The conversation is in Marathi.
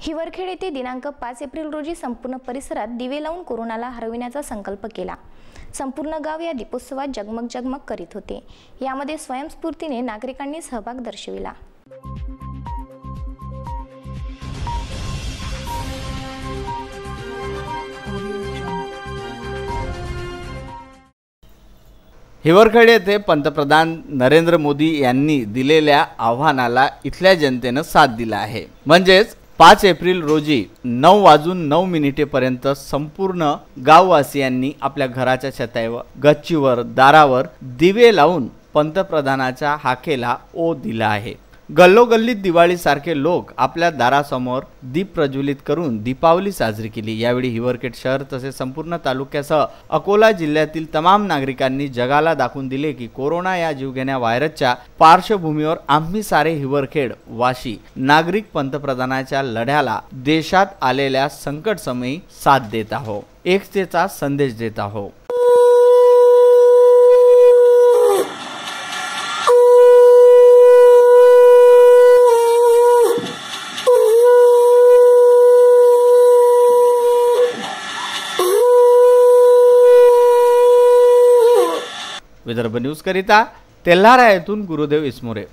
हिवरखेड येथे दिनांक 5 एप्रिल रोजी संपूर्ण परिसरात दिवे लावून कोरोनाला हरविण्याचा संकल्प केला। संपूर्ण गाव या दीपोत्सवात जगमग जगमग करीत होते। यामध्ये स्वयंस्फूर्तीने नागरिकांनी सहभाग दर्शविला। हिवरखेड येथे पंतप्रधान नरेंद्र मोदी यांनी दिलेल्या आव्हानाला इथल्या जनतेने साथ दिला आहे। म्हणजेच 5 एप्रिल रोजी 9:09 पर्यंत संपूर्ण गाववासियांनी आपल्या घराच्या छतावर, गच्चीवर, दारावर दिवे लावून पंतप्रधानाच्या हाकेला ओढ दिला आहे। गल्लोगल्लीत दिवाळीसारखे लोक आपल्या दारासमोर दीप प्रज्वलित करून दीपावली साजरी केली। यावेळी हिवरखेड शहर तसेच संपूर्ण तालुक्यासह अकोला जिल्ह्यातील तमाम नागरिकांनी जगाला दाखवून दिले की कोरोना या जीवघेण्या व्हायरसच्या पार्श्वभूमीवर आम्ही सारे हिवरखेड वासी नागरिक पंतप्रधानाच्या लढ्याला देशात आलेल्या संकट समयी साथ देत आहोत, एकतेचा संदेश देत आहोत। विदर्भ न्यूज करिता तेल्हारा येथून गुरुदेव इसमोरे।